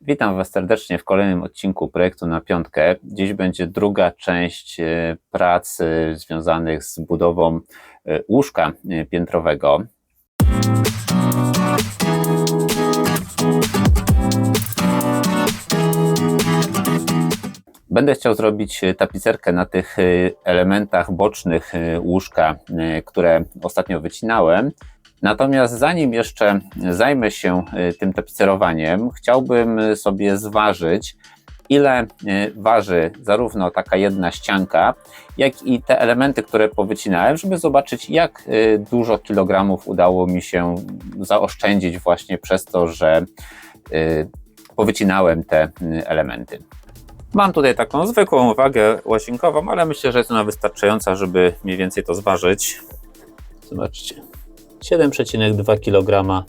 Witam Was serdecznie w kolejnym odcinku Projektu na Piątkę. Dziś będzie druga część prac związanych z budową łóżka piętrowego. Będę chciał zrobić tapicerkę na tych elementach bocznych łóżka, które ostatnio wycinałem. Natomiast zanim jeszcze zajmę się tym tapicerowaniem, chciałbym sobie zważyć, ile waży zarówno taka jedna ścianka, jak i te elementy, które powycinałem, żeby zobaczyć, jak dużo kilogramów udało mi się zaoszczędzić właśnie przez to, że powycinałem te elementy. Mam tutaj taką zwykłą wagę łazienkową, ale myślę, że jest ona wystarczająca, żeby mniej więcej to zważyć. Zobaczcie. 7,2 kg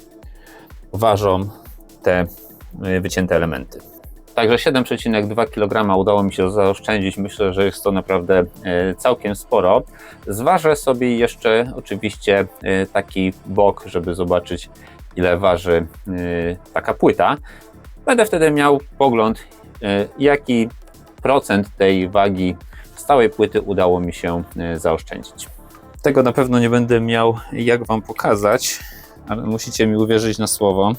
ważą te wycięte elementy. Także 7,2 kg udało mi się zaoszczędzić. Myślę, że jest to naprawdę całkiem sporo. Zważę sobie jeszcze oczywiście taki bok, żeby zobaczyć, ile waży taka płyta. Będę wtedy miał pogląd, jaki procent tej wagi z całej płyty udało mi się zaoszczędzić. Tego na pewno nie będę miał jak Wam pokazać, ale musicie mi uwierzyć na słowo.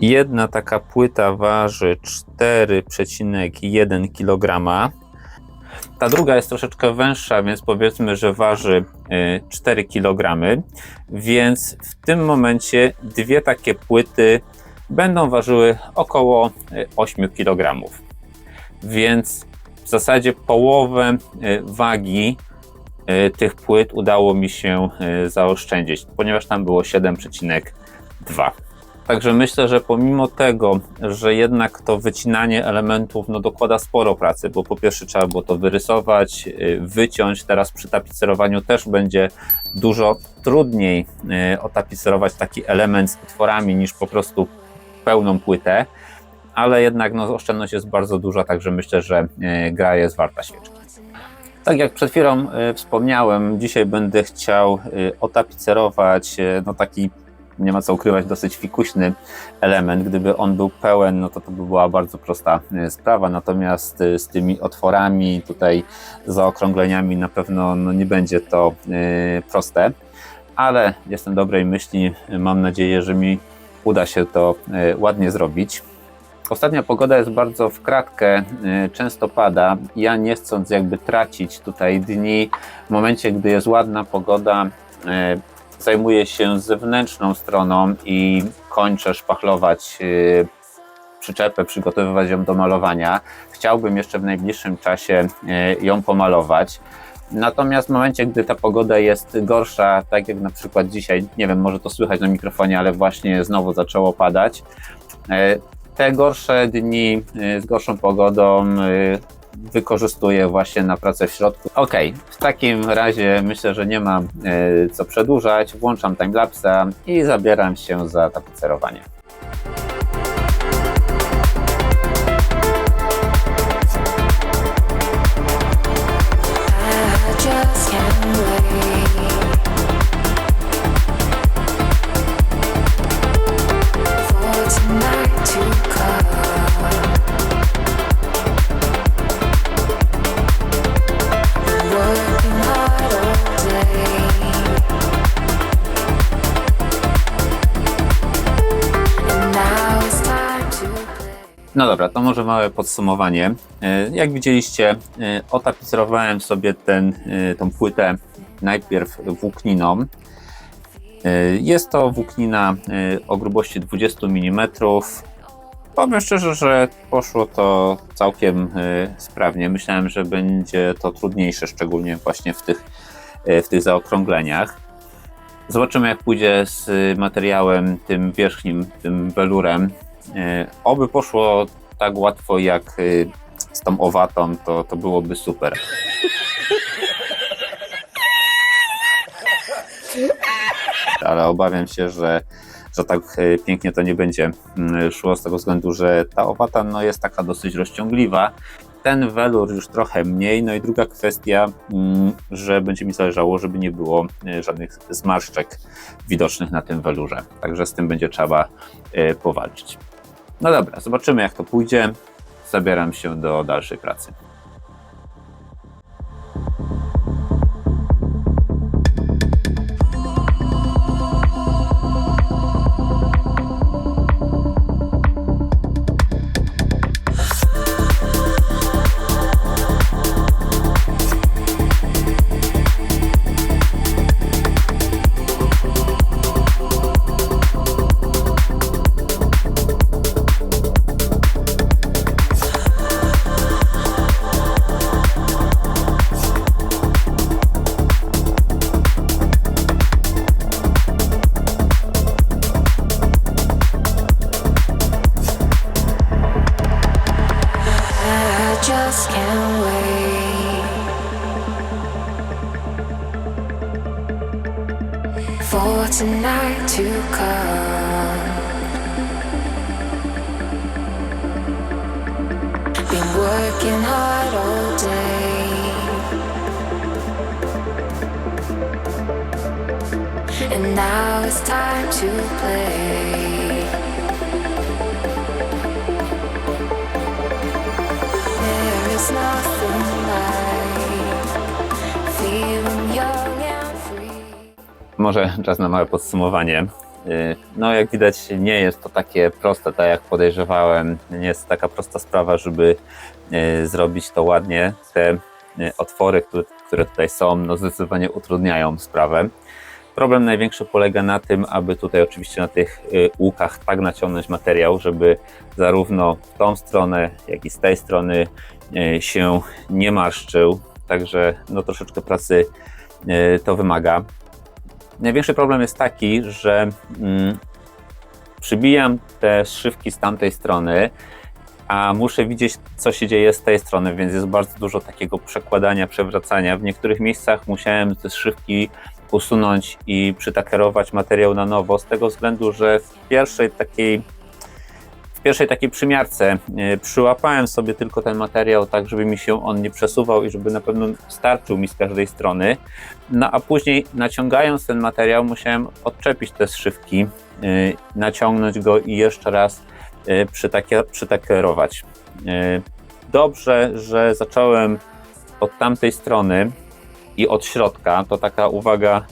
Jedna taka płyta waży 4,1 kg. Ta druga jest troszeczkę węższa, więc powiedzmy, że waży 4 kg. Więc w tym momencie dwie takie płyty będą ważyły około 8 kg. Więc w zasadzie połowę wagi tych płyt udało mi się zaoszczędzić, ponieważ tam było 7,2. Także myślę, że pomimo tego, że jednak to wycinanie elementów dokłada sporo pracy, bo po pierwsze trzeba było to wyrysować, wyciąć, teraz przy tapicerowaniu też będzie dużo trudniej otapicerować taki element z otworami niż po prostu pełną płytę, ale jednak oszczędność jest bardzo duża, także myślę, że gra jest warta świeczki. Tak jak przed chwilą wspomniałem, dzisiaj będę chciał otapicerować taki, nie ma co ukrywać, dosyć fikuśny element. Gdyby on był pełen, to by była bardzo prosta sprawa, natomiast z tymi otworami, tutaj zaokrągleniami na pewno nie będzie to proste, ale jestem dobrej myśli, mam nadzieję, że mi uda się to ładnie zrobić. Ostatnia pogoda jest bardzo w kratkę, często pada. Ja nie chcąc jakby tracić tutaj dni, w momencie gdy jest ładna pogoda, zajmuję się zewnętrzną stroną i kończę szpachlować przyczepę, przygotowywać ją do malowania. Chciałbym jeszcze w najbliższym czasie ją pomalować. Natomiast w momencie, gdy ta pogoda jest gorsza, tak jak na przykład dzisiaj, nie wiem, może to słychać na mikrofonie, ale właśnie znowu zaczęło padać. Te gorsze dni z gorszą pogodą wykorzystuję właśnie na pracę w środku. Ok, w takim razie myślę, że nie ma co przedłużać. Włączam timelapsa i zabieram się za tapicerowanie. No dobra, to może małe podsumowanie. Jak widzieliście, otapicerowałem sobie tą płytę najpierw włókniną. Jest to włóknina o grubości 20 mm. Powiem szczerze, że poszło to całkiem sprawnie. Myślałem, że będzie to trudniejsze, szczególnie właśnie w tych zaokrągleniach. Zobaczymy, jak pójdzie z materiałem tym wierzchnim, tym welurem. Oby poszło tak łatwo jak z tą owatą, to byłoby super. Ale obawiam się, że tak pięknie to nie będzie szło, z tego względu, że ta owata jest taka dosyć rozciągliwa ten welur już trochę mniej. No i druga kwestia, że będzie mi zależało, żeby nie było żadnych zmarszczek widocznych na tym welurze. Także z tym będzie trzeba powalczyć. No dobra, zobaczymy jak to pójdzie. Zabieram się do dalszej pracy. Just can't wait for tonight to come. Been working hard all day, and now it's time to play. There's nothing like feeling young and free. Może czas na małe podsumowanie. No jak widać nie jest to takie proste, tak jak podejrzewałem. Nie jest to taka prosta sprawa, żeby zrobić to ładnie. Te otwory, które tutaj są, no zdecydowanie utrudniają sprawę. Problem największy polega na tym, aby tutaj oczywiście na tych łukach tak naciągnąć materiał, żeby zarówno w tą stronę, jak i z tej strony się nie marszczył. Także no troszeczkę pracy to wymaga. Największy problem jest taki, że przybijam te szywki z tamtej strony, a muszę widzieć, co się dzieje z tej strony, więc jest bardzo dużo takiego przekładania, przewracania. W niektórych miejscach musiałem te szywki usunąć i przytakerować materiał na nowo, z tego względu, że w pierwszej takiej przymiarce przyłapałem sobie tylko ten materiał tak, żeby mi się on nie przesuwał i żeby na pewno starczył mi z każdej strony. No a później naciągając ten materiał musiałem odczepić te szywki, naciągnąć go i jeszcze raz przytakerować. Dobrze, że zacząłem od tamtej strony i od środka. To taka uwaga,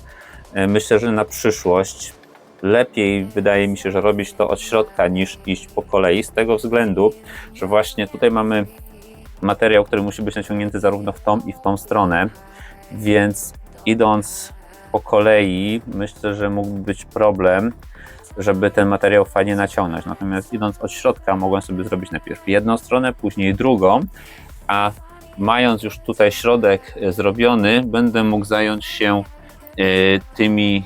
myślę, że na przyszłość. Lepiej wydaje mi się, że robić to od środka niż iść po kolei, z tego względu, że właśnie tutaj mamy materiał, który musi być naciągnięty zarówno w tą i w tą stronę, więc idąc po kolei myślę, że mógłby być problem, żeby ten materiał fajnie naciągnąć. Natomiast idąc od środka mogłem sobie zrobić najpierw jedną stronę, później drugą, a mając już tutaj środek zrobiony, będę mógł zająć się tymi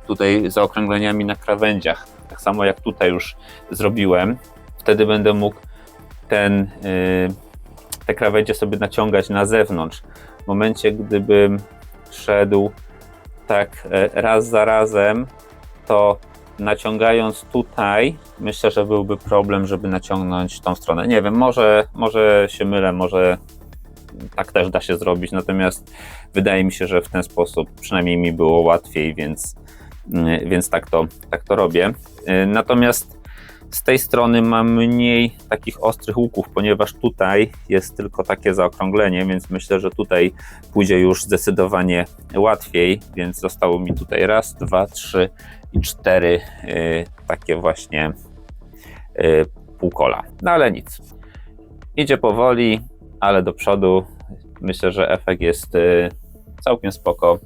tutaj zaokrągleniami na krawędziach, tak samo jak tutaj już zrobiłem. Wtedy będę mógł te krawędzie sobie naciągać na zewnątrz. W momencie, gdybym szedł tak raz za razem, to naciągając tutaj, myślę, że byłby problem, żeby naciągnąć tą stronę. Nie wiem, może się mylę, może tak też da się zrobić, natomiast wydaje mi się, że w ten sposób przynajmniej mi było łatwiej, więc tak to robię. Natomiast z tej strony mam mniej takich ostrych łuków, ponieważ tutaj jest tylko takie zaokrąglenie, więc myślę, że tutaj pójdzie już zdecydowanie łatwiej, więc zostało mi tutaj raz, dwa, trzy i cztery takie właśnie półkola. No ale nic, idzie powoli, ale do przodu. Myślę, że efekt jest całkiem spoko,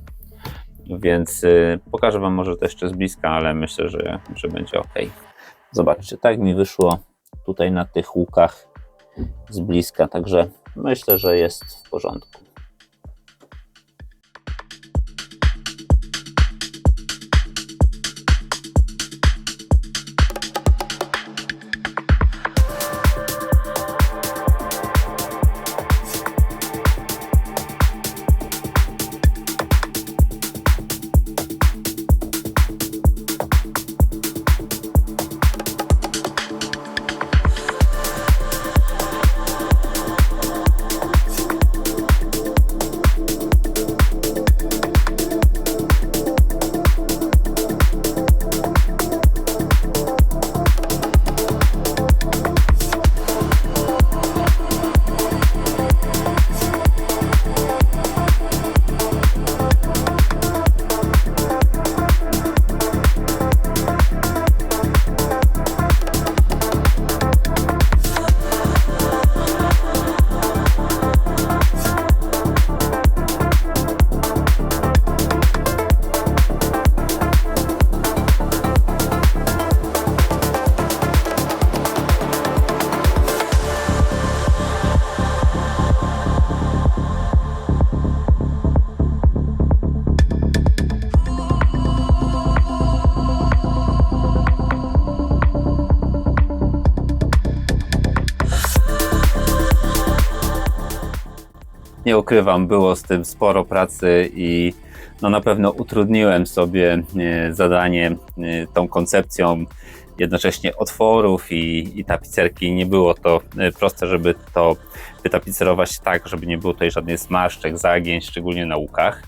więc pokażę Wam może to jeszcze z bliska, ale myślę, że będzie ok. Zobaczcie, tak mi wyszło tutaj na tych łukach z bliska, także myślę, że jest w porządku. Nie ukrywam, było z tym sporo pracy i no na pewno utrudniłem sobie zadanie tą koncepcją jednocześnie otworów i tapicerki. Nie było to proste, żeby to wytapicerować tak, żeby nie było tutaj żadnych zmarszczek, zagięć, szczególnie na łukach,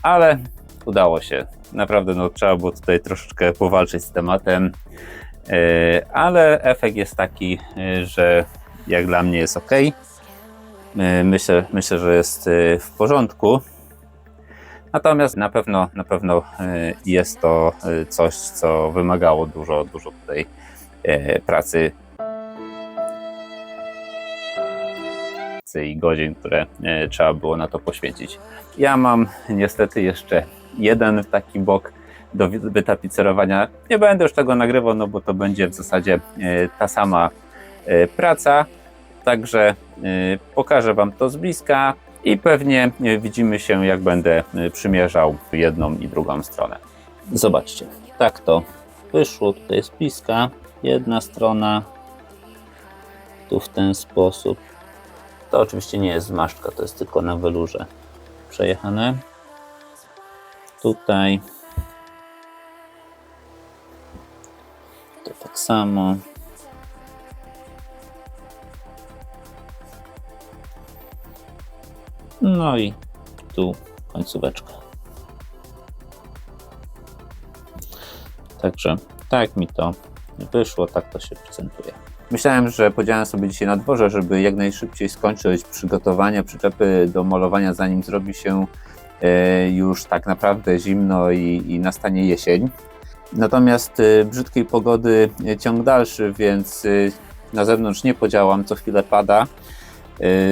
ale udało się. Naprawdę no, trzeba było tutaj troszeczkę powalczyć z tematem, ale efekt jest taki, że jak dla mnie jest ok. Myślę, że jest w porządku. Natomiast na pewno jest to coś, co wymagało dużo tutaj pracy i godzin, które trzeba było na to poświęcić. Ja mam niestety jeszcze jeden taki bok do wytapicerowania. Nie będę już tego nagrywał, no bo to będzie w zasadzie ta sama praca. Także pokażę Wam to z bliska i pewnie widzimy się, jak będę przymierzał jedną i drugą stronę. Zobaczcie, tak to wyszło. Tutaj jest bliska jedna strona, tu w ten sposób. To oczywiście nie jest zmarszczka, to jest tylko na welurze przejechane. Tutaj to tak samo. No i tu końcóweczka. Także tak mi to wyszło, tak to się prezentuje. Myślałem, że podziałem sobie dzisiaj na dworze, żeby jak najszybciej skończyć przygotowania przyczepy do malowania, zanim zrobi się już tak naprawdę zimno i nastanie jesień. Natomiast brzydkiej pogody ciąg dalszy, więc na zewnątrz nie podziałam, co chwilę pada.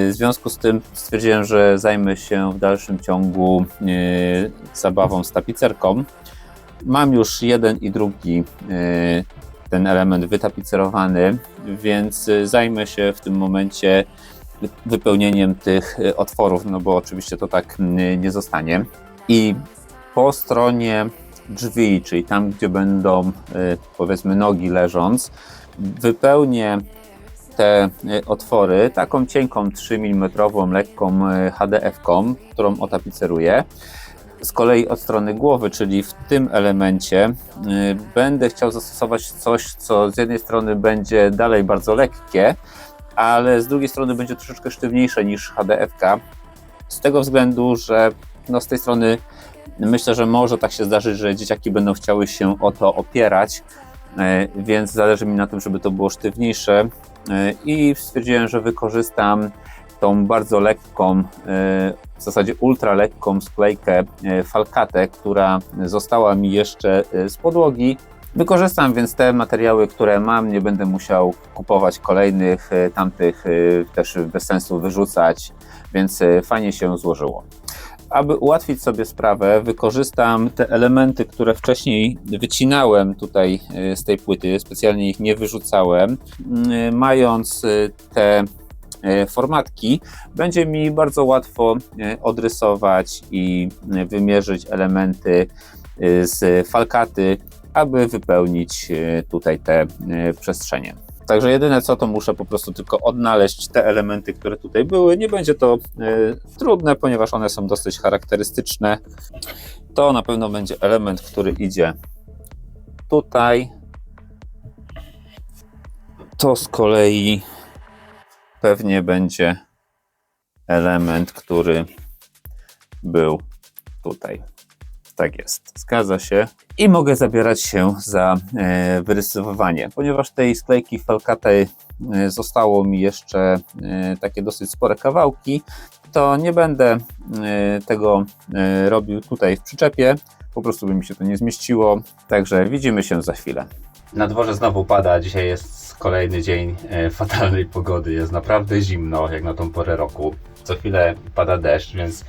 W związku z tym stwierdziłem, że zajmę się w dalszym ciągu zabawą z tapicerką. Mam już jeden i drugi ten element wytapicerowany, więc zajmę się w tym momencie wypełnieniem tych otworów, no bo oczywiście to tak nie zostanie. I po stronie drzwi, czyli tam, gdzie będą powiedzmy nogi leżąc, wypełnię te otwory taką cienką 3 mm lekką HDF-ką, którą otapiceruję. Z kolei od strony głowy, czyli w tym elemencie, będę chciał zastosować coś, co z jednej strony będzie dalej bardzo lekkie, ale z drugiej strony będzie troszeczkę sztywniejsze niż HDF-ka. Z tego względu, że no z tej strony myślę, że może tak się zdarzyć, że dzieciaki będą chciały się o to opierać, więc zależy mi na tym, żeby to było sztywniejsze i stwierdziłem, że wykorzystam tą bardzo lekką, w zasadzie ultra lekką sklejkę Falcate, która została mi jeszcze z podłogi. Wykorzystam więc te materiały, które mam, nie będę musiał kupować kolejnych, tamtych też bez sensu wyrzucać, więc fajnie się złożyło. Aby ułatwić sobie sprawę, wykorzystam te elementy, które wcześniej wycinałem tutaj z tej płyty, specjalnie ich nie wyrzucałem. Mając te formatki, będzie mi bardzo łatwo odrysować i wymierzyć elementy z Falcaty, aby wypełnić tutaj te przestrzenie. Także jedyne co, to muszę po prostu tylko odnaleźć te elementy, które tutaj były. Nie będzie to trudne, ponieważ one są dosyć charakterystyczne. To na pewno będzie element, który idzie tutaj. To z kolei pewnie będzie element, który był tutaj. Tak jest, zgadza się. I mogę zabierać się za wyrysowywanie. Ponieważ tej sklejki Falcate zostało mi jeszcze takie dosyć spore kawałki, to nie będę tego robił tutaj w przyczepie. Po prostu by mi się to nie zmieściło. Także widzimy się za chwilę. Na dworze znowu pada. Dzisiaj jest kolejny dzień fatalnej pogody. Jest naprawdę zimno, jak na tą porę roku. Co chwilę pada deszcz, więc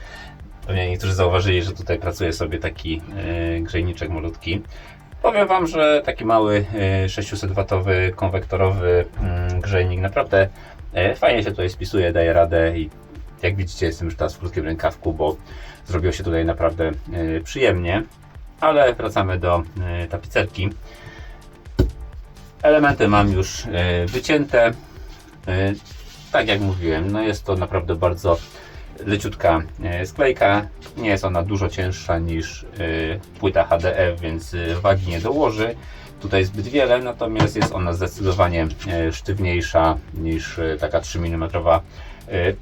pewnie niektórzy zauważyli, że tutaj pracuje sobie taki grzejniczek malutki. Powiem Wam, że taki mały 600W konwektorowy grzejnik naprawdę fajnie się tutaj spisuje, daje radę i jak widzicie, jestem już teraz w krótkim rękawku, bo zrobiło się tutaj naprawdę przyjemnie. Ale wracamy do tapicerki. Elementy mam już wycięte. Tak jak mówiłem, no jest to naprawdę bardzo leciutka sklejka, nie jest ona dużo cięższa niż płyta HDF, więc wagi nie dołoży tutaj zbyt wiele, natomiast jest ona zdecydowanie sztywniejsza niż taka 3 mm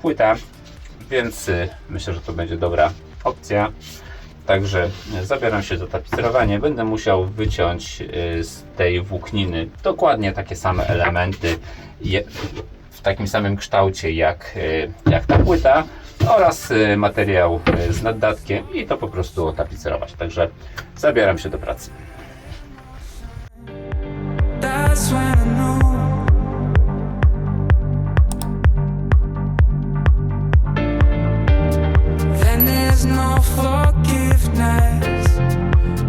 płyta, więc myślę, że to będzie dobra opcja. Także zabieram się za tapicerowanie. Będę musiał wyciąć z tej włókniny dokładnie takie same elementy w takim samym kształcie jak ta płyta oraz materiał z naddatkiem i to po prostu otapicerować. Także zabieram się do pracy. That's when I knew. Then there's no forgiveness.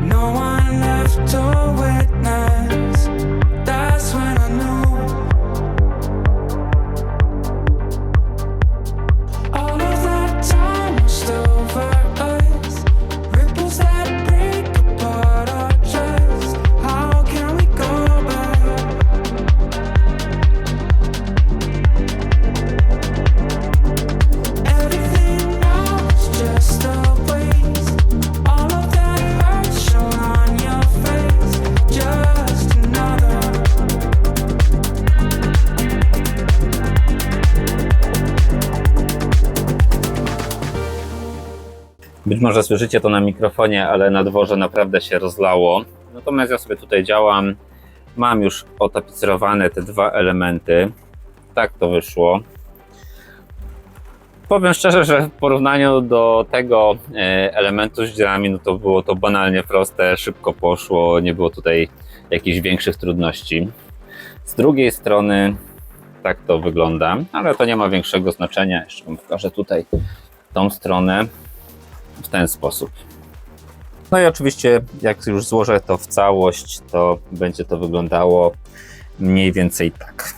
No one left to witness. That's when I knew. All of that time was over us. Ripples that break apart our trust. How can we go back? Everything now is just a waste. All of that hurt shown on your face. Just another. Być może słyszycie to na mikrofonie, ale na dworze naprawdę się rozlało. Natomiast ja sobie tutaj działam. Mam już otapicerowane te dwa elementy. Tak to wyszło. Powiem szczerze, że w porównaniu do tego elementu z dziurami, no to było to banalnie proste, szybko poszło, nie było tutaj jakichś większych trudności. Z drugiej strony tak to wygląda, ale to nie ma większego znaczenia. Jeszcze wam pokażę tutaj tą stronę w ten sposób. No i oczywiście jak już złożę to w całość, to będzie to wyglądało mniej więcej tak.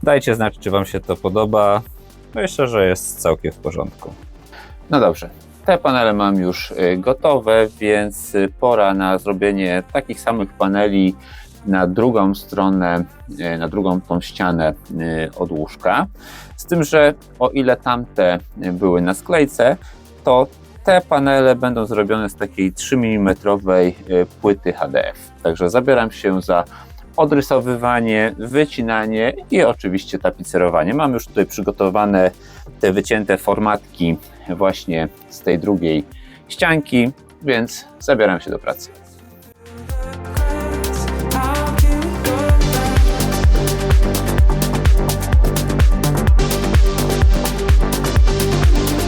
Dajcie znać, czy wam się to podoba. Myślę, że jest całkiem w porządku. No dobrze, te panele mam już gotowe, więc pora na zrobienie takich samych paneli na drugą stronę, na drugą tą ścianę od łóżka. Z tym, że o ile tamte były na sklejce, to te panele będą zrobione z takiej 3 mm płyty HDF. Także zabieram się za odrysowywanie, wycinanie i oczywiście tapicerowanie. Mam już tutaj przygotowane te wycięte formatki właśnie z tej drugiej ścianki, więc zabieram się do pracy. How can we go back?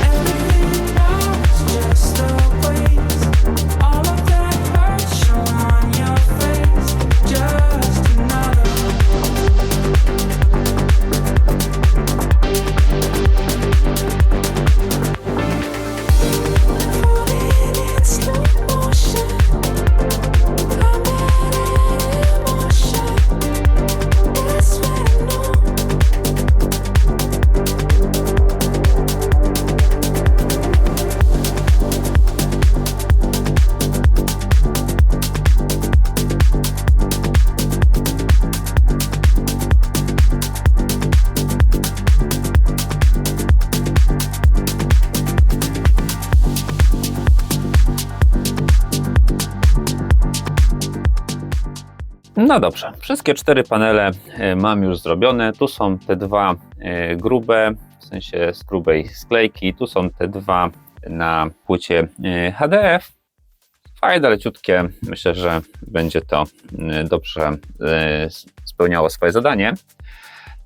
Everything now is just a waste. All of that hurt shown on your face. Just another. Falling in slow motion. I'm in emotion. That's when I know. No dobrze, wszystkie 4 panele mam już zrobione. Tu są te dwa grube, w sensie z grubej sklejki. Tu są te dwa na płycie HDF. Fajne, leciutkie. Myślę, że będzie to dobrze spełniało swoje zadanie.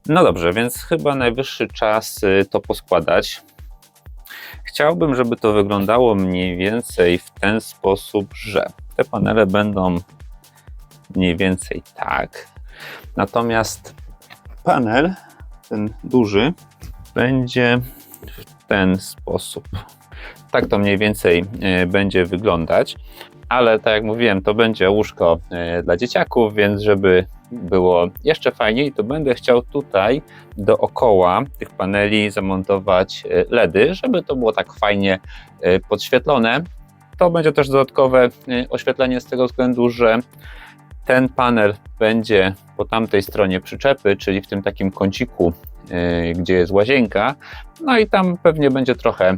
No dobrze, więc chyba najwyższy czas to poskładać. Chciałbym, żeby to wyglądało mniej więcej w ten sposób, że te panele będą mniej więcej tak. Natomiast panel, ten duży, będzie w ten sposób. Tak to mniej więcej będzie wyglądać, ale tak jak mówiłem, to będzie łóżko dla dzieciaków, więc żeby było jeszcze fajniej, to będę chciał tutaj dookoła tych paneli zamontować LEDy, żeby to było tak fajnie podświetlone. To będzie też dodatkowe oświetlenie z tego względu, że ten panel będzie po tamtej stronie przyczepy, czyli w tym takim kąciku gdzie jest łazienka. No i tam pewnie będzie trochę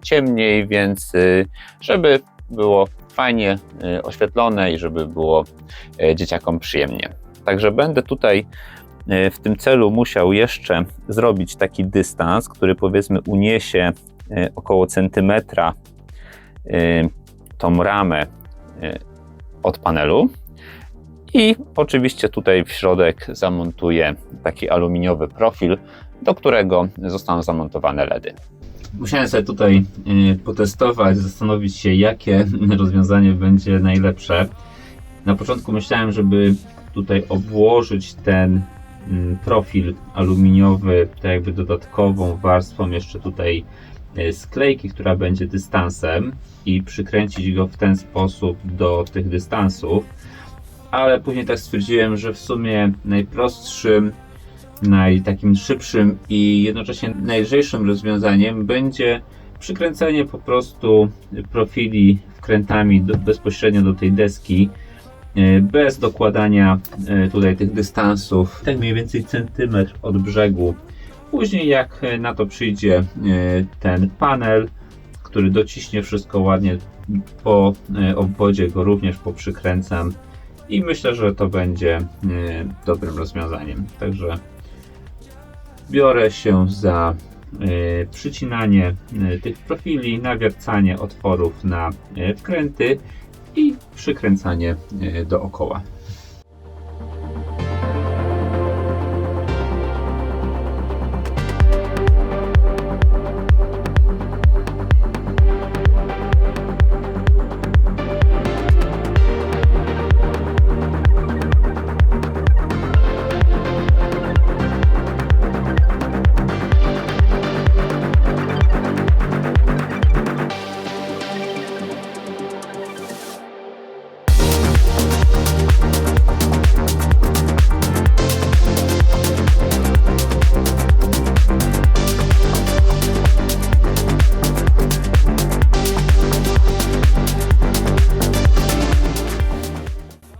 ciemniej, więc żeby było fajnie oświetlone i żeby było dzieciakom przyjemnie. Także będę tutaj w tym celu musiał jeszcze zrobić taki dystans, który powiedzmy uniesie około centymetra tą ramę od panelu. I oczywiście tutaj w środek zamontuję taki aluminiowy profil, do którego zostaną zamontowane LEDy. Musiałem sobie tutaj potestować, zastanowić się, jakie rozwiązanie będzie najlepsze. Na początku myślałem, żeby tutaj obłożyć ten profil aluminiowy tak jakby dodatkową warstwą jeszcze tutaj sklejki, która będzie dystansem, i przykręcić go w ten sposób do tych dystansów, ale później tak stwierdziłem, że w sumie najprostszym, takim szybszym i jednocześnie najlżejszym rozwiązaniem będzie przykręcenie po prostu profili wkrętami bezpośrednio do tej deski, bez dokładania tutaj tych dystansów, tak mniej więcej centymetr od brzegu. Później jak na to przyjdzie ten panel, który dociśnie wszystko ładnie, po obwodzie go również poprzykręcam i myślę, że to będzie dobrym rozwiązaniem. Także biorę się za przycinanie tych profili, nawiercanie otworów na wkręty i przykręcanie dookoła.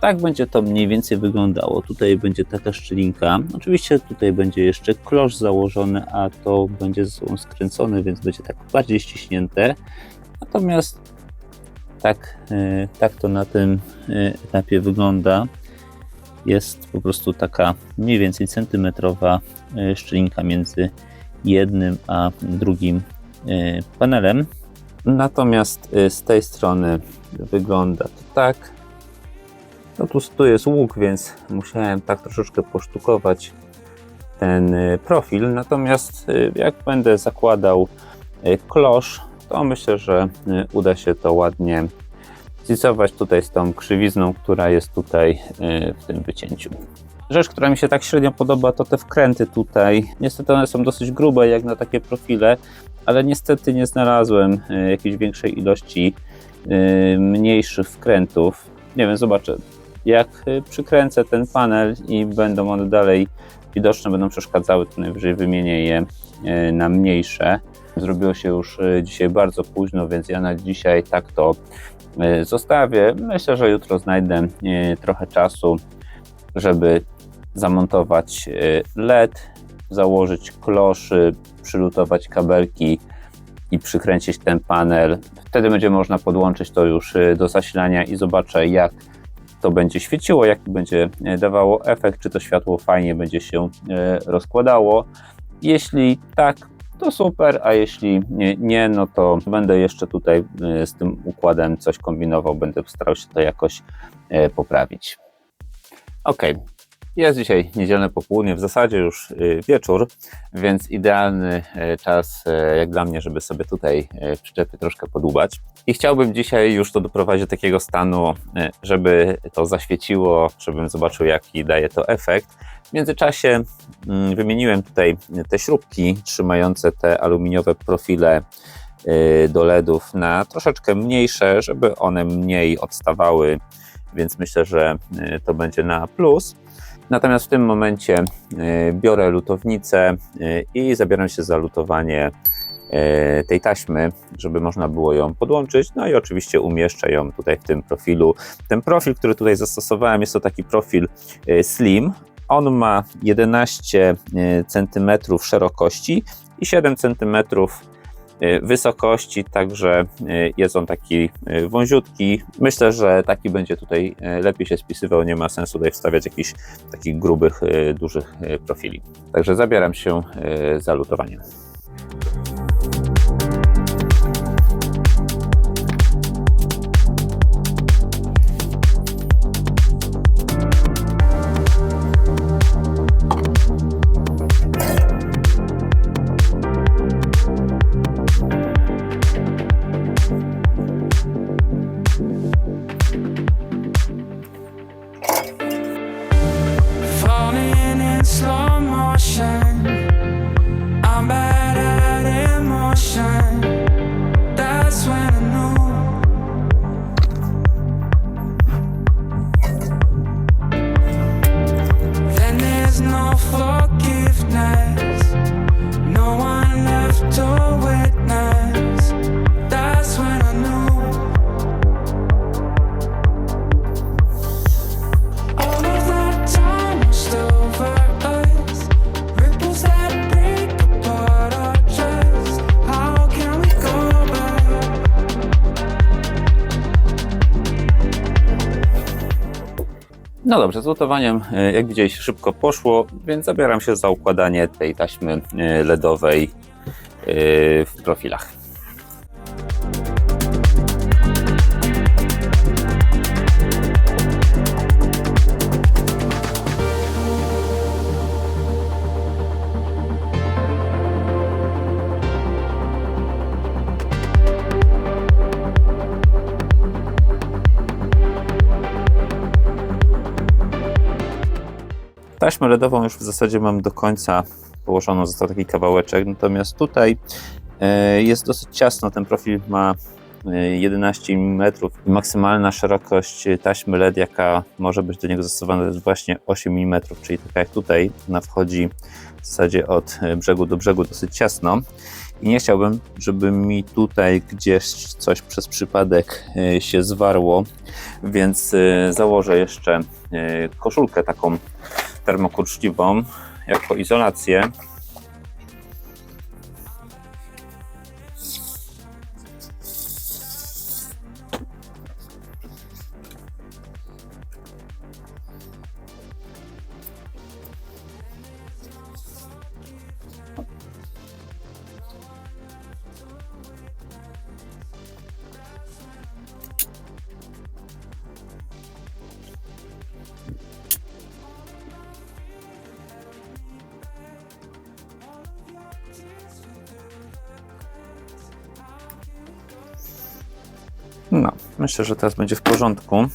Tak będzie to mniej więcej wyglądało. Tutaj będzie taka szczelinka. Oczywiście tutaj będzie jeszcze klosz założony, a to będzie ze sobą skręcone, więc będzie tak bardziej ściśnięte. Natomiast tak to na tym etapie wygląda. Jest po prostu taka mniej więcej centymetrowa szczelinka między jednym a drugim panelem. Natomiast z tej strony wygląda to tak. No tu jest łuk, więc musiałem tak troszeczkę posztukować ten profil. Natomiast jak będę zakładał klosz, to myślę, że uda się to ładnie zicować tutaj z tą krzywizną, która jest tutaj w tym wycięciu. Rzecz, która mi się tak średnio podoba, to te wkręty tutaj. Niestety one są dosyć grube jak na takie profile, ale niestety nie znalazłem jakiejś większej ilości mniejszych wkrętów. Nie wiem, zobaczę. Jak przykręcę ten panel i będą one dalej widoczne, będą przeszkadzały, to najwyżej wymienię je na mniejsze. Zrobiło się już dzisiaj bardzo późno, więc ja na dzisiaj tak to zostawię. Myślę, że jutro znajdę trochę czasu, żeby zamontować LED, założyć kloszy, przylutować kabelki i przykręcić ten panel. Wtedy będzie można podłączyć to już do zasilania i zobaczę, jak to będzie świeciło, jaki będzie dawało efekt, czy to światło fajnie będzie się rozkładało. Jeśli tak, to super, a jeśli nie, no to będę jeszcze tutaj z tym układem coś kombinował, będę starał się to jakoś poprawić. Ok, jest dzisiaj niedzielne popołudnie, w zasadzie już wieczór, więc idealny czas jak dla mnie, żeby sobie tutaj w przyczepie troszkę podłubać. I chciałbym dzisiaj już to doprowadzić do takiego stanu, żeby to zaświeciło, żebym zobaczył, jaki daje to efekt. W międzyczasie wymieniłem tutaj te śrubki trzymające te aluminiowe profile do LEDów na troszeczkę mniejsze, żeby one mniej odstawały, więc myślę, że to będzie na plus. Natomiast w tym momencie biorę lutownicę i zabieram się za lutowanie tej taśmy, żeby można było ją podłączyć. No i oczywiście umieszczę ją tutaj w tym profilu. Ten profil, który tutaj zastosowałem, jest to taki profil slim. On ma 11 cm szerokości i 7 cm wysokości, także jest on taki wąziutki. Myślę, że taki będzie tutaj lepiej się spisywał, nie ma sensu tutaj wstawiać jakichś takich grubych, dużych profili. Także zabieram się za lutowaniem. Falling in slow motion. I'm bad at emotion. That's when I knew. Then there's no forgiveness. No one left to witness. That's when I knew. All of that time was over us. Ripples that break apart our trust. How can we go back? No dobrze, z lutowaniem, jak widzieliście, szybko poszło, więc zabieram się za układanie tej taśmy LEDowej w profilach. Taśmę LEDową już w zasadzie mam do końca położoną, został taki kawałeczek, natomiast tutaj jest dosyć ciasno, ten profil ma 11 mm i maksymalna szerokość taśmy LED, jaka może być do niego zastosowana, to jest właśnie 8 mm, czyli tak jak tutaj, ona wchodzi w zasadzie od brzegu do brzegu dosyć ciasno i nie chciałbym, żeby mi tutaj gdzieś coś przez przypadek się zwarło, więc założę jeszcze koszulkę taką termokurczliwą jako izolację. No, myślę, że teraz będzie w porządku.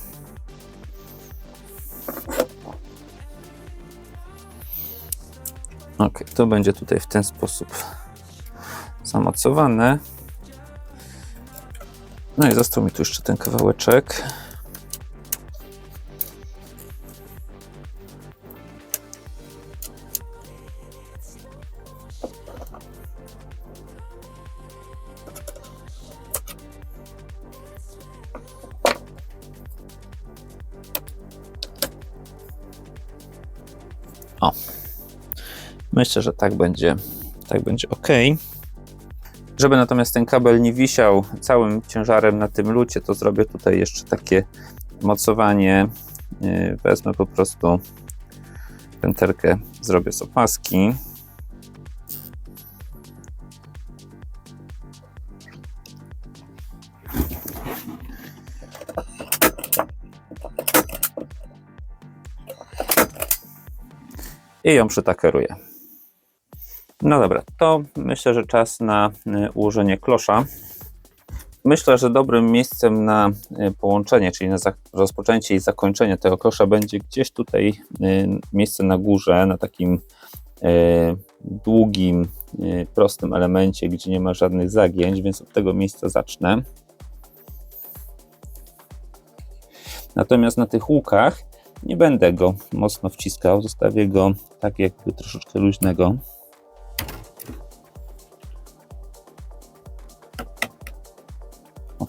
Ok, to będzie tutaj w ten sposób zamocowane. No i został mi tu jeszcze ten kawałeczek. O, myślę, że tak będzie ok. Żeby natomiast ten kabel nie wisiał całym ciężarem na tym lucie, to zrobię tutaj jeszcze takie mocowanie. Wezmę po prostu pętelkę, zrobię z opaski. I ją przytakeruję. No dobra, to myślę, że czas na ułożenie klosza. Myślę, że dobrym miejscem na połączenie, czyli na rozpoczęcie i zakończenie tego klosza będzie gdzieś tutaj miejsce na górze, na takim długim, prostym elemencie, gdzie nie ma żadnych zagięć, więc od tego miejsca zacznę. Natomiast na tych łukach nie będę go mocno wciskał, zostawię go tak jakby troszeczkę luźnego.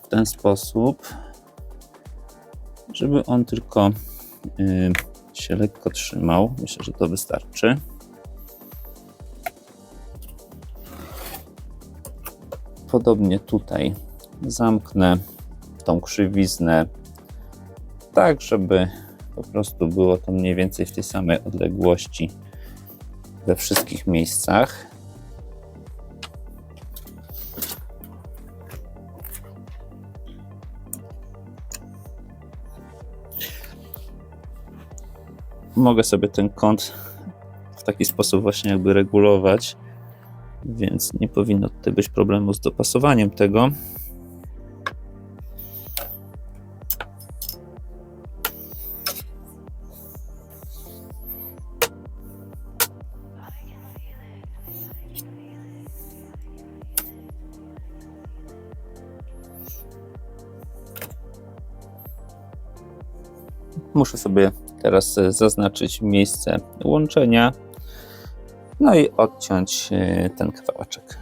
W ten sposób, żeby on tylko się lekko trzymał. Myślę, że to wystarczy. Podobnie tutaj zamknę tą krzywiznę tak, żeby po prostu było to mniej więcej w tej samej odległości we wszystkich miejscach. Mogę sobie ten kąt w taki sposób właśnie jakby regulować, więc nie powinno tutaj być problemu z dopasowaniem tego. Muszę sobie teraz zaznaczyć miejsce łączenia, no i odciąć ten kawałeczek.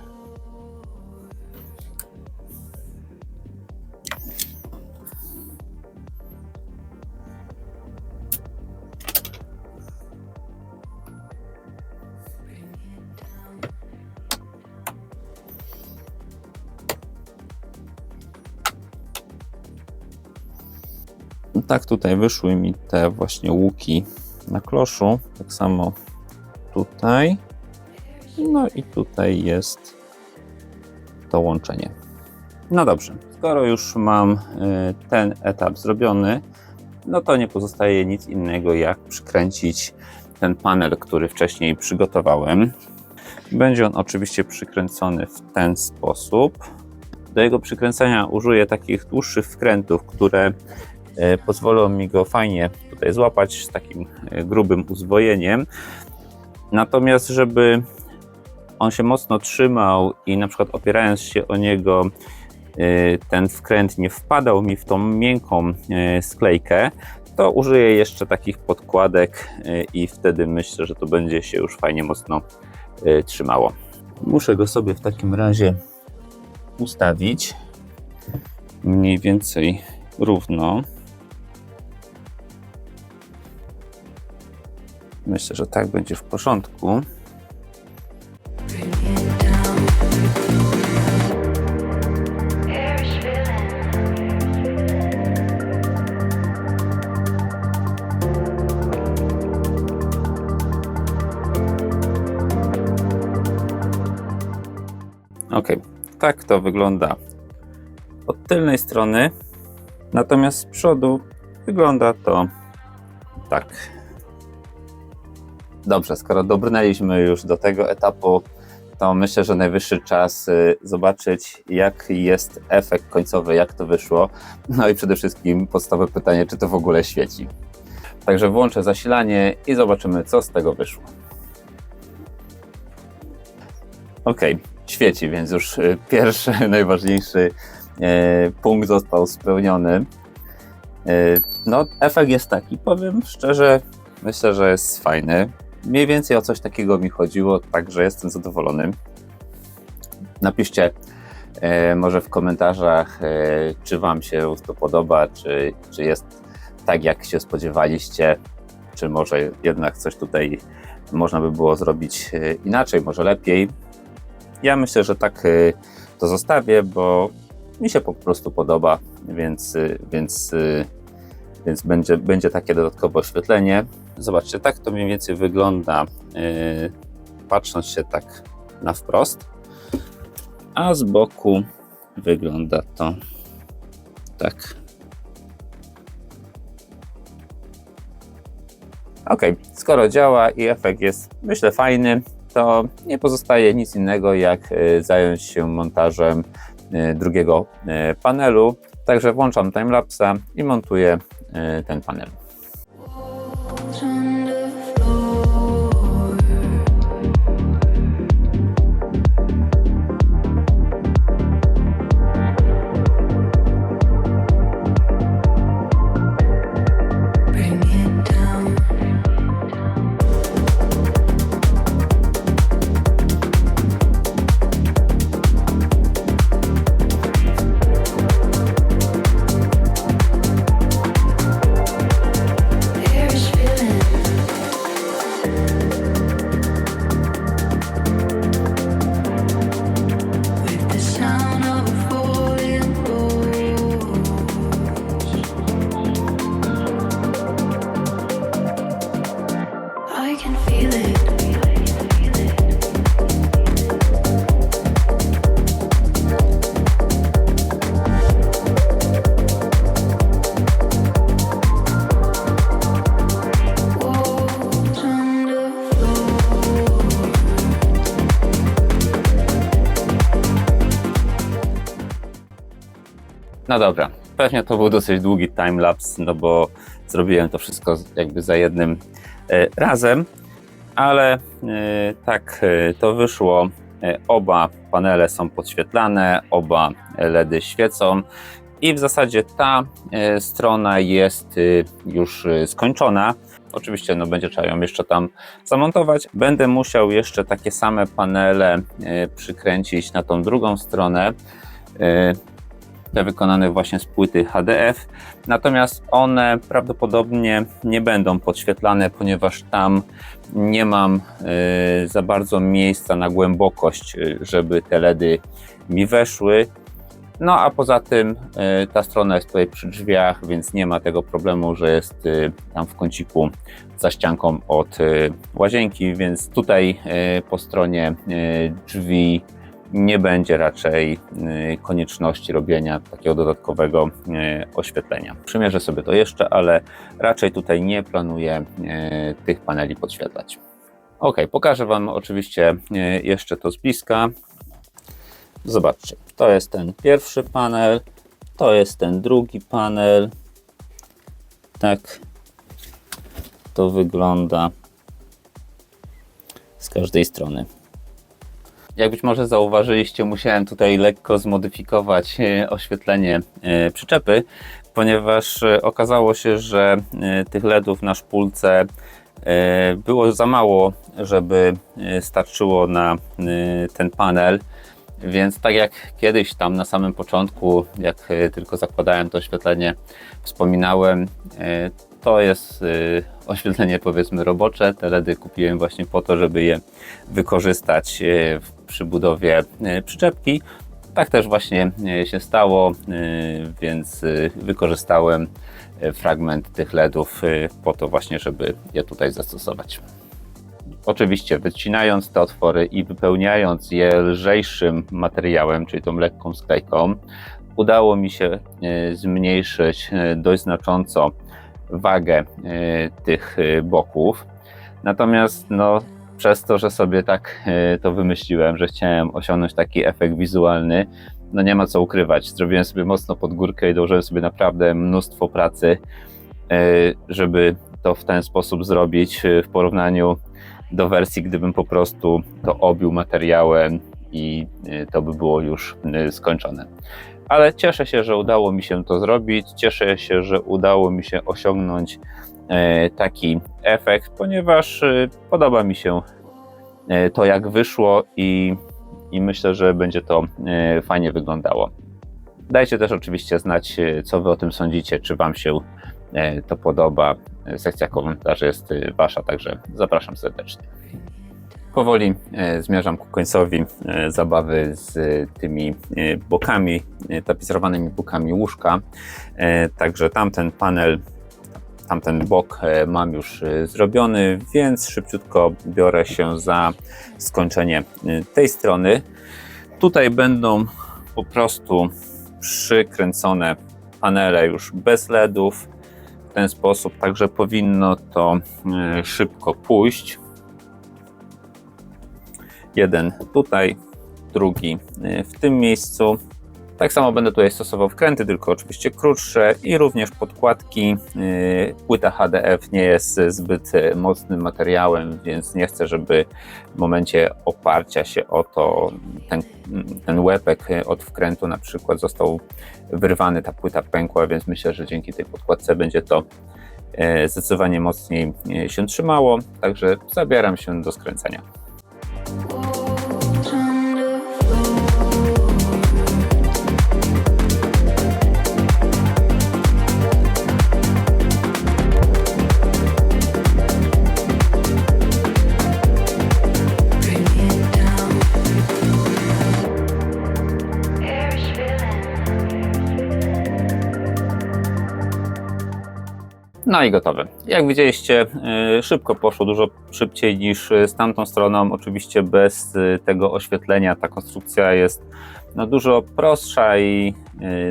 Tak tutaj wyszły mi te właśnie łuki na kloszu, tak samo tutaj, no i tutaj jest to łączenie. No dobrze, skoro już mam ten etap zrobiony, no to nie pozostaje nic innego jak przykręcić ten panel, który wcześniej przygotowałem. Będzie on oczywiście przykręcony w ten sposób. Do jego przykręcenia użyję takich dłuższych wkrętów, które pozwolą mi go fajnie tutaj złapać z takim grubym uzwojeniem. Natomiast żeby on się mocno trzymał i na przykład opierając się o niego ten wkręt nie wpadał mi w tą miękką sklejkę, to użyję jeszcze takich podkładek i wtedy myślę, że to będzie się już fajnie mocno trzymało. Muszę go sobie w takim razie ustawić mniej więcej równo. Myślę, że tak będzie w porządku. Ok, tak to wygląda od tylnej strony, natomiast z przodu wygląda to tak. Dobrze, skoro dobrnęliśmy już do tego etapu, to myślę, że najwyższy czas zobaczyć, jaki jest efekt końcowy, jak to wyszło. No i przede wszystkim podstawowe pytanie, czy to w ogóle świeci. Także włączę zasilanie i zobaczymy, co z tego wyszło. Ok, świeci, więc już pierwszy, najważniejszy punkt został spełniony. No, efekt jest taki, powiem szczerze, myślę, że jest fajny. Mniej więcej o coś takiego mi chodziło, także jestem zadowolony. Napiszcie może w komentarzach, czy Wam się to podoba, czy jest tak, jak się spodziewaliście, czy może jednak coś tutaj można by było zrobić inaczej, może lepiej. Ja myślę, że tak to zostawię, bo mi się po prostu podoba, więc będzie takie dodatkowe oświetlenie. Zobaczcie, tak to mniej więcej wygląda, patrząc się tak na wprost, a z boku wygląda to tak. Ok, skoro działa i efekt jest, myślę, fajny, to nie pozostaje nic innego, jak zająć się montażem drugiego panelu. Także włączam timelapsa i montuję ten panel. No dobra, pewnie to był dosyć długi timelapse, no bo zrobiłem to wszystko jakby za jednym razem, ale tak to wyszło. Oba panele są podświetlane, oba LEDy świecą i w zasadzie ta strona jest już skończona. Oczywiście no, będzie trzeba ją jeszcze tam zamontować. Będę musiał jeszcze takie same panele przykręcić na tą drugą stronę. Te wykonane właśnie z płyty HDF, natomiast one prawdopodobnie nie będą podświetlane, ponieważ tam nie mam za bardzo miejsca na głębokość, żeby te LEDy mi weszły. No a poza tym ta strona jest tutaj przy drzwiach, więc nie ma tego problemu, że jest tam w kąciku za ścianką od łazienki, więc tutaj po stronie drzwi nie będzie raczej konieczności robienia takiego dodatkowego oświetlenia. Przymierzę sobie to jeszcze, ale raczej tutaj nie planuję tych paneli podświetlać. Ok, pokażę Wam oczywiście jeszcze to z bliska. Zobaczcie, to jest ten pierwszy panel, to jest ten drugi panel. Tak to wygląda z każdej strony. Jak być może zauważyliście, musiałem tutaj lekko zmodyfikować oświetlenie przyczepy, ponieważ okazało się, że tych LEDów na szpulce było za mało, żeby starczyło na ten panel. Więc tak jak kiedyś tam na samym początku, jak tylko zakładałem to oświetlenie, wspominałem, to jest oświetlenie powiedzmy robocze. Te LEDy kupiłem właśnie po to, żeby je wykorzystać przy budowie przyczepki. Tak też właśnie się stało, więc wykorzystałem fragment tych LEDów po to właśnie, żeby je tutaj zastosować. Oczywiście wycinając te otwory i wypełniając je lżejszym materiałem, czyli tą lekką sklejką, udało mi się zmniejszyć dość znacząco wagę tych boków. Natomiast no, przez to, że sobie tak to wymyśliłem, że chciałem osiągnąć taki efekt wizualny, no nie ma co ukrywać. Zrobiłem sobie mocno pod górkę i dołożyłem sobie naprawdę mnóstwo pracy, żeby to w ten sposób zrobić w porównaniu do wersji, gdybym po prostu to obił materiałem i to by było już skończone. Ale cieszę się, że udało mi się to zrobić, cieszę się, że udało mi się osiągnąć taki efekt, ponieważ podoba mi się to, jak wyszło i myślę, że będzie to fajnie wyglądało. Dajcie też oczywiście znać, co Wy o tym sądzicie, czy Wam się to podoba. Sekcja komentarzy jest Wasza, także zapraszam serdecznie. Powoli zmierzam ku końcowi zabawy z tymi bokami, tapicerowanymi bokami łóżka. Także tamten panel, tamten bok mam już zrobiony, więc szybciutko biorę się za skończenie tej strony. Tutaj będą po prostu przykręcone panele już bez LEDów w ten sposób, także powinno to szybko pójść. Jeden tutaj, drugi w tym miejscu. Tak samo będę tutaj stosował wkręty, tylko oczywiście krótsze i również podkładki. Płyta HDF nie jest zbyt mocnym materiałem, więc nie chcę, żeby w momencie oparcia się o to ten łepek od wkrętu na przykład został wyrwany, ta płyta pękła, więc myślę, że dzięki tej podkładce będzie to zdecydowanie mocniej się trzymało. Także zabieram się do skręcenia. No i gotowe. Jak widzieliście, szybko poszło, dużo szybciej niż z tamtą stroną. Oczywiście bez tego oświetlenia ta konstrukcja jest no, dużo prostsza i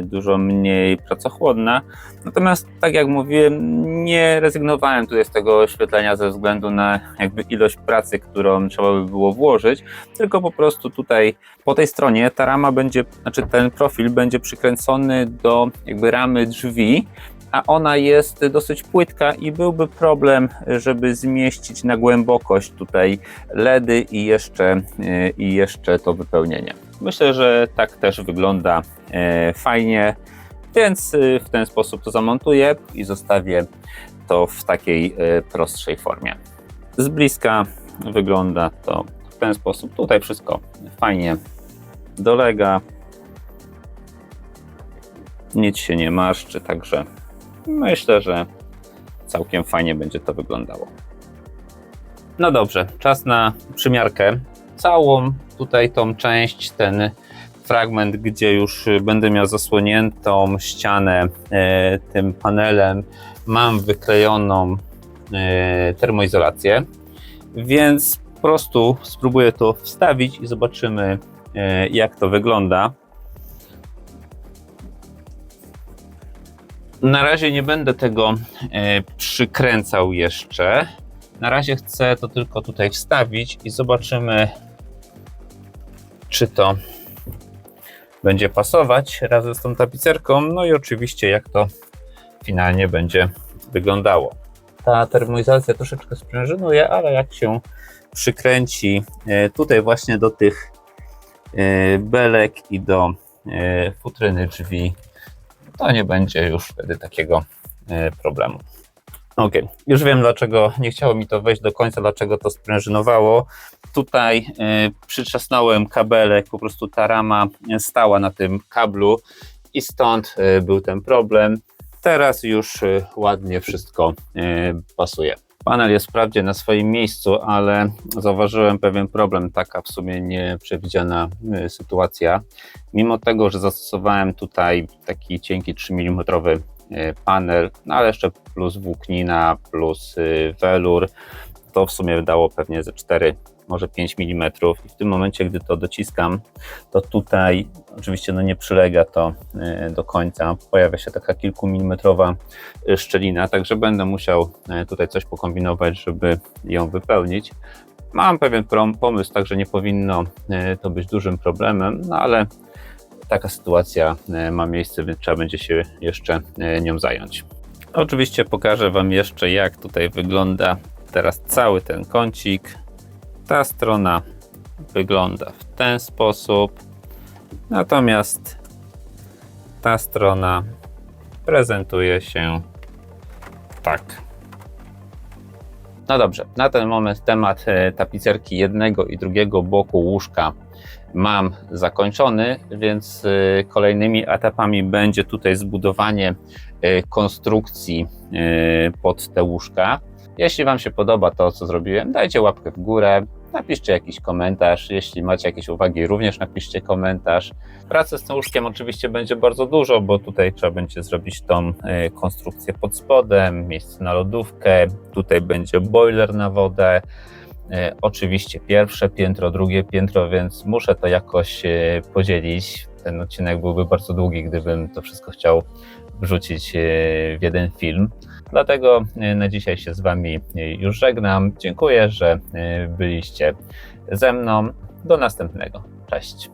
dużo mniej pracochłonna. Natomiast, tak jak mówiłem, nie rezygnowałem tutaj z tego oświetlenia ze względu na jakby ilość pracy, którą trzeba by było włożyć, tylko po prostu tutaj po tej stronie ta rama będzie, znaczy ten profil będzie przykręcony do jakby ramy drzwi, a ona jest dosyć płytka i byłby problem, żeby zmieścić na głębokość tutaj LEDy i jeszcze to wypełnienie. Myślę, że tak też wygląda fajnie, więc w ten sposób to zamontuję i zostawię to w takiej prostszej formie. Z bliska wygląda to w ten sposób. Tutaj wszystko fajnie dolega, nic się nie marszczy, także myślę, że całkiem fajnie będzie to wyglądało. No dobrze, czas na przymiarkę. Całą tutaj tą część, ten fragment, gdzie już będę miał zasłoniętą ścianę tym panelem, mam wyklejoną termoizolację, więc po prostu spróbuję to wstawić i zobaczymy, jak to wygląda. Na razie nie będę tego przykręcał jeszcze. Na razie chcę to tylko tutaj wstawić i zobaczymy, czy to będzie pasować razem z tą tapicerką, no i oczywiście jak to finalnie będzie wyglądało. Ta termoizolacja troszeczkę sprężynuje, ale jak się przykręci tutaj właśnie do tych belek i do futryny drzwi, to nie będzie już wtedy takiego problemu. Ok, już wiem, dlaczego nie chciało mi to wejść do końca, dlaczego to sprężynowało. Tutaj przytrzasnąłem kabelek, po prostu ta rama stała na tym kablu i stąd był ten problem. Teraz już ładnie wszystko pasuje. Panel jest wprawdzie na swoim miejscu, ale zauważyłem pewien problem, taka w sumie nieprzewidziana sytuacja. Mimo tego, że zastosowałem tutaj taki cienki 3 mm panel, no ale jeszcze plus włóknina, plus welur, to w sumie dało pewnie ze 4, może 5 mm i w tym momencie, gdy to dociskam, to tutaj oczywiście no nie przylega to do końca, pojawia się taka kilkumilimetrowa szczelina, także będę musiał tutaj coś pokombinować, żeby ją wypełnić. Mam pewien pomysł, także nie powinno to być dużym problemem, no ale taka sytuacja ma miejsce, więc trzeba będzie się jeszcze nią zająć. Oczywiście pokażę Wam jeszcze, jak tutaj wygląda teraz cały ten kącik. Ta strona wygląda w ten sposób, natomiast ta strona prezentuje się tak. No dobrze, na ten moment temat tapicerki jednego i drugiego boku łóżka mam zakończony, więc kolejnymi etapami będzie tutaj zbudowanie konstrukcji pod te łóżka. Jeśli Wam się podoba to, co zrobiłem, dajcie łapkę w górę, napiszcie jakiś komentarz. Jeśli macie jakieś uwagi, również napiszcie komentarz. Pracy z tym łóżkiem oczywiście będzie bardzo dużo, bo tutaj trzeba będzie zrobić tą konstrukcję pod spodem, miejsce na lodówkę, tutaj będzie boiler na wodę. Oczywiście pierwsze piętro, drugie piętro, więc muszę to jakoś podzielić. Ten odcinek byłby bardzo długi, gdybym to wszystko chciał wrzucić w jeden film. Dlatego na dzisiaj się z Wami już żegnam. Dziękuję, że byliście ze mną. Do następnego. Cześć.